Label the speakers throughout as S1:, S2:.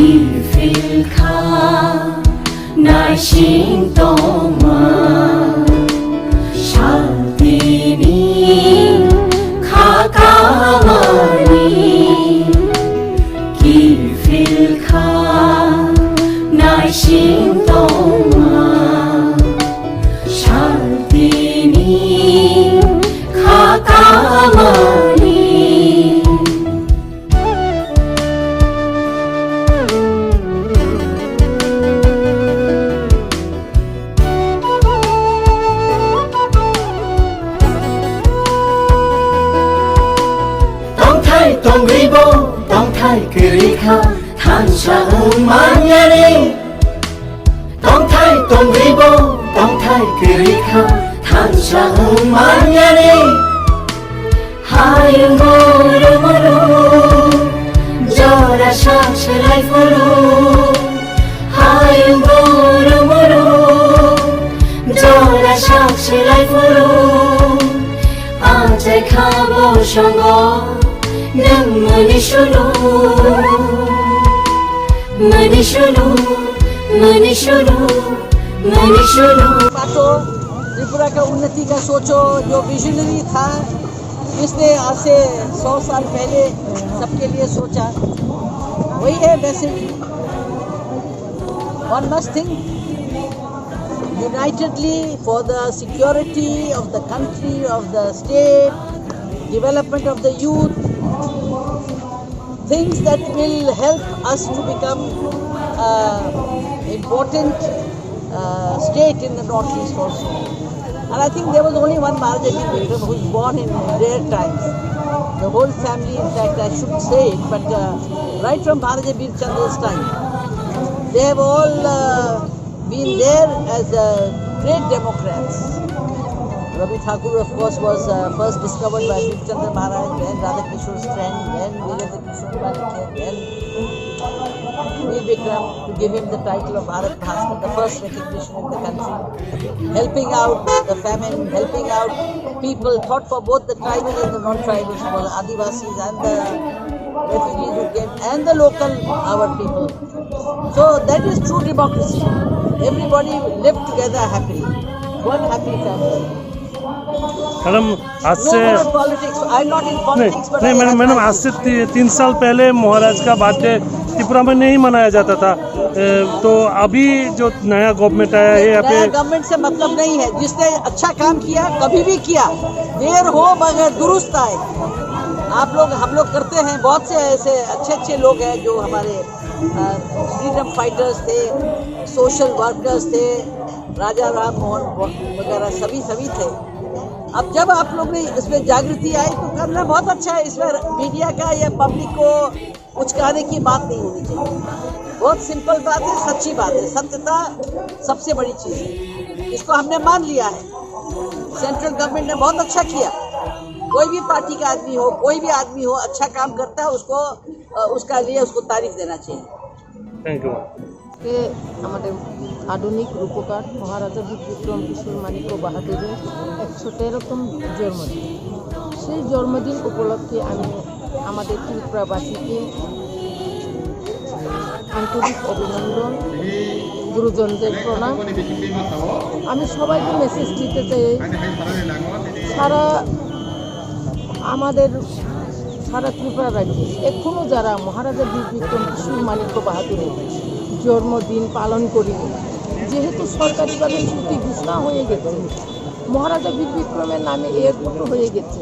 S1: Kifilka Naishin Toma Shaltini Kakamani Kifilka Naishin Toma Shaltini Kakamani Tông vi bố, tông thái kỳ lý khá, than xa hương mãn nhé đi. Tông vi bố, tông thái kỳ lý khá, than xa hương mãn nhé đi. Hai ngô mô Jora shak se lai furu. Hai ngô mô Jora shak se lai furu. Ajai khabo shongo Manishulu
S2: बातों त्रिपुरा का उन्नति का सोचो जो visionary था इसने आज से 100 साल पहले सबके लिए सोचा वही है message one must think unitedly for the security of the country, of the state, development of the youth, things that will help us to become important state in the Northeast also. And I think there was only one Maharaja Vikram who was born in rare times. The whole family, in fact, I shouldn't say it, but right from Maharaja Birchandra's time, they have all been there as great democrats. Ravi Thakur, of course, was first discovered by Birchandra Maharaj, then Radhakishore's friend, then Virendra Kishore Panikya, then Veer Vikram to give him the title of Bharat Bhaskar, the first recognition in the country. Helping out the famine, helping out people, thought for both the tribal and the non-tribal, for the Adivasis and the refugees who came, and the local, our people. So that is true democracy. Everybody lived together happily. One happy family.
S3: Madam आज से नहीं madam आज से 3 साल पहले महाराज का birthday Tripura में नहीं मनाया जाता था, तो अभी जो नया गवर्नमेंट आया है यहाँ पे
S2: गवर्नमेंट से मतलब नहीं है, जिसने अच्छा काम किया कभी भी किया, देर हो मगर दुरुस्त आए। आप लोग हम लोग करते हैं, बहुत से ऐसे अच्छे लोग हैं जो हमारे फ्रीडम फाइटर्स थे, सोशल वर्कर्स थे, राजा राम मोहन वगैरह सभी थे। अब जब आप लोग ने इसमें जागृति आई तो करना बहुत अच्छा है। इसमें मीडिया का या पब्लिक को उचकाने की बात नहीं होनी चाहिए। बहुत सिंपल बात है, सच्ची बात है, सत्यता सबसे बड़ी चीज़ है। इसको हमने मान लिया है। सेंट्रल गवर्नमेंट ने बहुत अच्छा किया। कोई भी पार्टी का आदमी हो, कोई भी आदमी हो, अच्छा काम करता है, उसको उसका लिए उसको तारीफ देना चाहिए।
S3: Thank you.
S4: আমাদের আধুনিক রূপকার মহারাজা বিক্রম কিশোর মাণিক্য বাহাদুরের 113তম জন্মদিন। সেই জন্মদিন উপলক্ষে আমি আমাদের ত্রিপুরাবাসীকে আন্তরিক অভিনন্দন, গুরুজনদের প্রণাম। আমি সবাইকে মেসেজ দিতে চাই, সারা ত্রিপুরা রাজ্যে এখনও যারা মহারাজা বীর বিক্রম কিশোর মাণিক্য বাহাদুরের জন্মদিন পালন করিনি, যেহেতু সরকারিভাবে ছুটি ঘোষণা হয়ে গেছে, মহারাজা বীর বিক্রমের নামে এয়ারপোর্ট হয়ে গেছে,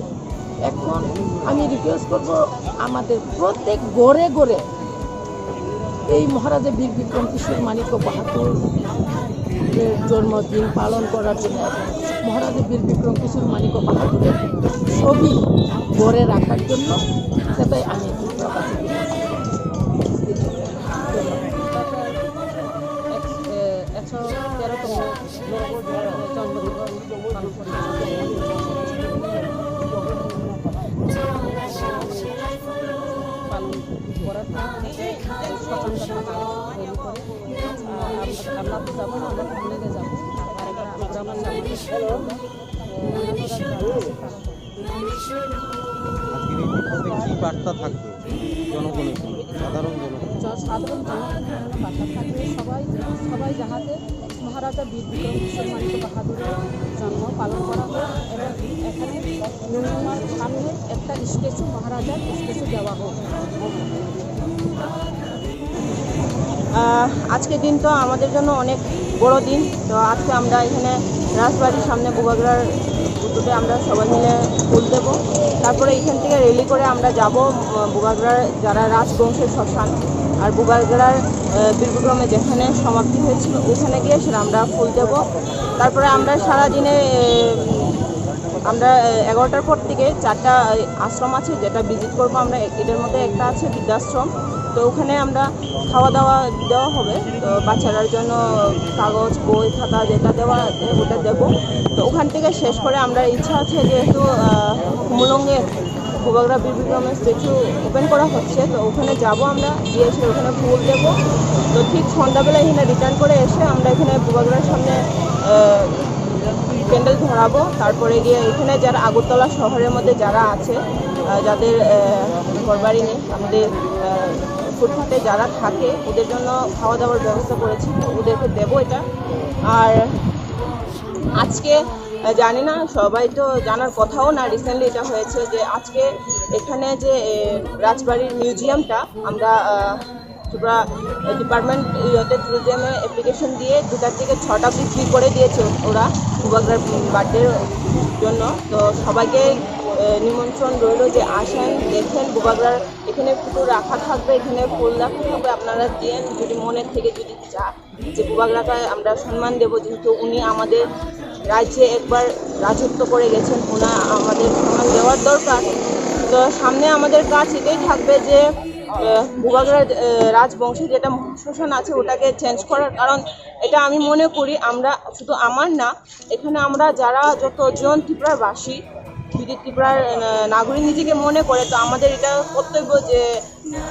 S4: এখন আমি রিকোয়েস্ট করব আমাদের প্রত্যেক ঘরে ঘরে এই মহারাজা বীর বিক্রম কিশোর মাণিক্য বাহাদুরের জন্মদিন পালন করার জন্য, মহারাজা বীর বিক্রম কিশোর মাণিক্য বাহাদুরের ছবি ঘরে রাখার জন্য, সেটাই আমি
S5: আজকের তবে কি বার্তা থাকবে জনগণের জন্য, সাধারণ জনগণ?
S4: সাধারণ জনগণের বাধা থাকলে সবাই যাহাতে মহারাজা বীর বিক্রম কিশোর মানিক্য বাহাদুরের জন্ম পালন করা হোক এবং এখানে নীলমার সামনে একটা স্ট্যাচু মহারাজার স্ট্যাচু দেওয়া হোক। আজকের দিন তো আমাদের জন্য অনেক বড় দিন। তো আজকে আমরা এখানে রাজবাড়ির সামনে বুবাগড়ার উদ্যোগে আমরা সবাই মিলে ফুল দেবো। তারপরে এখান থেকে র্যালি করে আমরা যাব বুবাগড়ার যারা রাজবংশের শ্মশান আর বুবাগড়ার বীর বিক্রমে যেখানে সমাপ্তি হয়েছিল ওখানে গিয়ে সেটা আমরা ফুল দেব। তারপরে আমরা সারাদিনে আমরা 11টার পর থেকে 4টা আশ্রম আছে যেটা ভিজিট করবো আমরা। এটার মধ্যে একটা আছে বৃদ্ধাশ্রম, তো ওখানে আমরা খাওয়া দাওয়া দেওয়া হবে। তো বাচ্চাদের জন্য কাগজ বই খাতা যেটা দেওয়া আছে ওটা দেবো। তো ওখান থেকে শেষ করে আমরা ইচ্ছা আছে যেহেতু কুমুলঙ্গে বুবাগড়া বীর বিক্রমের স্ট্যাচু ওপেন করা হচ্ছে, তো ওখানে যাব আমরা, গিয়ে এসে ওখানে ফুল দেবো। তো ঠিক সন্ধ্যাবেলা এখানে রিটার্ন করে এসে আমরা এখানে বুবাগড়ার সামনে প্যান্ডেল ধরাবো। তারপরে গিয়ে এখানে যারা আগরতলা শহরের মধ্যে যারা আছে যাদের ঘরবাড়ি নেই, আমাদের ফুটপাতে যারা থাকে ওদের জন্য খাওয়া দাওয়ার ব্যবস্থা করেছি, ওদেরকে দেবো এটা। আর আজকে জানি না, সবাই তো জানার কথাও না, রিসেন্টলি এটা হয়েছে যে আজকে এখানে যে রাজবাড়ির মিউজিয়ামটা আমরা ত্রিপুরা ডিপার্টমেন্ট ট্যুরিজমে অ্যাপ্লিকেশন দিয়ে 2টা থেকে 6টা বিক্রি করে দিয়েছে ওরা বুবাগড়ার বার্থডের জন্য। তো সবাইকে নিমন্ত্রণ রইল যে আসেন, দেখেন বুবাগড়ার এখানে ফুল রাখা থাকবে, এখানে ফুল রাখা থাকবে, আপনারা দেন যদি মনের থেকে যদি চান যে বুবাগড়াকে আমরা সম্মান দেবো, যেহেতু উনি আমাদের রাজ্যে একবার রাজত্ব করে গেছেন, ওনা আমাদের সম্মান দেওয়ার দরকার। তো সামনে আমাদের কাজ এটাই থাকবে যে বুবাগড়ার রাজবংশে যেটা শ্মশান আছে ওটাকে চেঞ্জ করার। কারণ এটা আমি মনে করি আমরা শুধু আমার না, এখানে আমরা যারা যতজন ত্রিপুরার বাসী যদি ত্রিপুরার নাগরিক নিজেকে মনে করে, তো আমাদের এটা কর্তব্য যে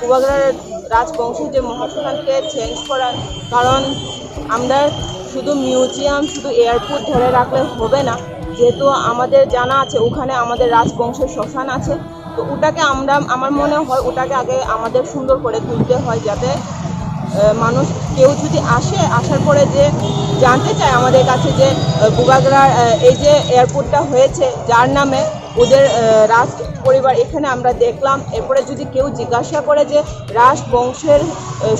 S4: বুবাগড়ার রাজবংশের যে মহাশ্মশানকে চেঞ্জ করার। কারণ আমরা শুধু মিউজিয়াম শুধু এয়ারপোর্ট ধরে রাখলে হবে না, যেহেতু আমাদের জানা আছে ওখানে আমাদের রাজবংশের শ্মশান আছে। তো ওটাকে আমার মনে হয় ওটাকে আগে আমাদের সুন্দর করে তুলতে হয়, যাতে মানুষ কেউ যদি আসার পরে যে জানতে চায় আমাদের কাছে যে বুবাগড়ার এই যে এয়ারপোর্টটা হয়েছে যার নামে ওদের রাজ পরিবার এখানে আমরা দেখলাম। এরপরে যদি কেউ জিজ্ঞাসা করে যে রাজবংশের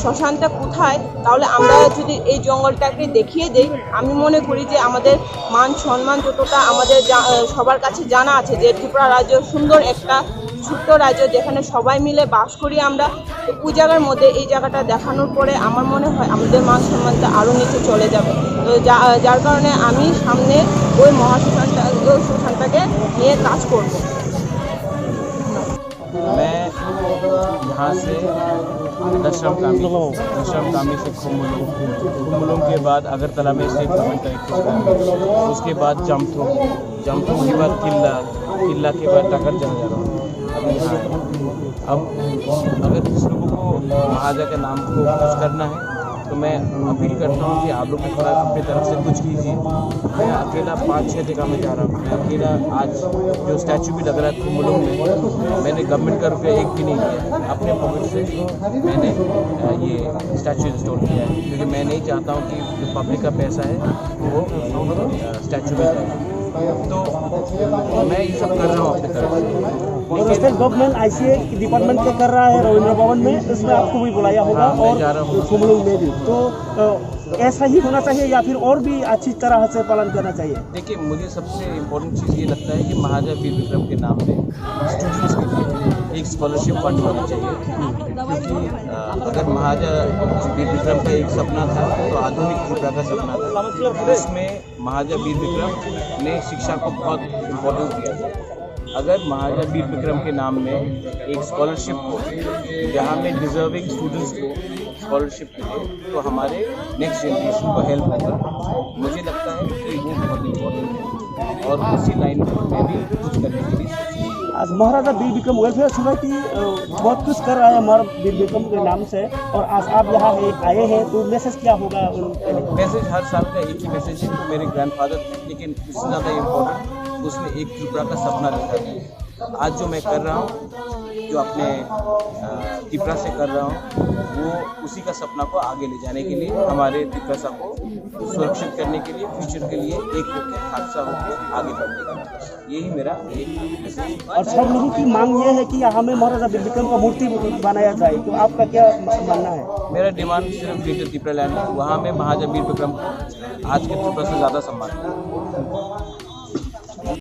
S4: শ্মশানটা কোথায়, তাহলে আমরা যদি এই জঙ্গলটাকে দেখিয়ে দিই, আমি মনে করি যে আমাদের মান সম্মান যতটা আমাদের সবার কাছে জানা আছে যে ত্রিপুরা রাজ্য সুন্দর একটা ছোট্ট রাজ্য যেখানে সবাই মিলে বাস করি আমরা। তো ওই জায়গার মধ্যে এই জায়গাটা দেখানোর পরে আমার মনে হয় আমাদের মান সম্মানটা আরও নিচে চলে যাবে। তো যার কারণে আমি সামনে ওই শ্মশানটাকে নিয়ে কাজ করব।
S5: मैं यहाँ से दशरम कामी से खुमुलुंग के बाद अगरतला में स्टेट गवर्नमेंट का एक उसके बाद जमथोंग के बाद किला के बाद टाकर चला जा रहा हूँ। अभी यहाँ अब अगर किसी लोगों को महाराजा के नाम को कुछ करना है तो मैं अपील करता हूँ कि आप लोग अपनी तरफ से कुछ कीजिए। मैं अकेला 5-6 जगह में जा रहा हूँ। मैं अकेला आज जो स्टैचू भी लग रहा है खुमुलुंग में, मैंने गवर्नमेंट का रुपया एक भी नहीं दिया, अपने पॉकेट से मैंने ये स्टैचू इंस्टॉल किया है, क्योंकि मैं नहीं चाहता हूँ कि जो पब्लिक का पैसा है वो स्टैचू में जाए। तो मैं ये सब कर रहा हूँ अपनी तरफ से।
S6: स्टेट गवर्नमेंट ICA डिपार्टमेंट के कर रहा है रविंद्र भवन में, इसमें आपको भी बुलाया होगा और खुमुलुंग में भी। तो ऐसा ही होना चाहिए या फिर और भी अच्छी तरह से पालन करना चाहिए?
S5: देखिए, मुझे सबसे इम्पोर्टेंट चीज़ ये लगता है कि महाराजा वीर विक्रम के नाम पे स्टूडेंट्स के लिए एक स्कॉलरशिप फंड होना चाहिए। क्योंकि अगर महाराजा वीर विक्रम का एक सपना था तो आधुनिक त्रिपुरा का सपना था, इसमें महाराजा वीर विक्रम ने शिक्षा को बहुत इम्पोर्टेंस दिया था। अगर महाराजा वीर विक्रम के नाम में एक स्कॉलरशिप हो जहाँ में डिजर्विंग स्टूडेंट्स को स्कॉलरशिप मिले तो हमारे नेक्स्ट जनरेशन को हेल्प होगा। मुझे लगता है कि वो बहुत इम्पोर्टेंट है और उसी लाइन में मैं भी कुछ करने के लिए
S6: आज महाराजा वीर विक्रम वेलफेयर सोसाइटी बहुत कुछ कर रहा है हमारा वीर विक्रम के नाम से, और आज आप यहाँ आए हैं तो मैसेज क्या होगा?
S5: मैसेज हर साल का एक ही मैसेज है, तो मेरे ग्रैंडफादर थे, लेकिन इससे ज़्यादा इम्पोर्टेंट उसने एक त्रिपुरा का सपना देखा है। आज जो मैं कर रहा हूँ, जो अपने तिपरा से कर रहा हूँ, वो उसी का सपना को आगे ले जाने के लिए, हमारे तिपरासा को सुरक्षित करने के लिए, फ्यूचर के लिए एक होकर हादसा होकर आगे बढ़ने का, यही मेरा एक।
S6: और सब लोगों की मांग ये है कि हमें महाराजा वीर विक्रम का मूर्ति बनाया जाए, तो आपका क्या मानना है?
S5: मेरा डिमांड सिर्फ ग्रेटर त्रिपुरा लैंड है, वहाँ में महाराजा वीर विक्रम आज के त्रिपुरा से ज़्यादा सम्मान है।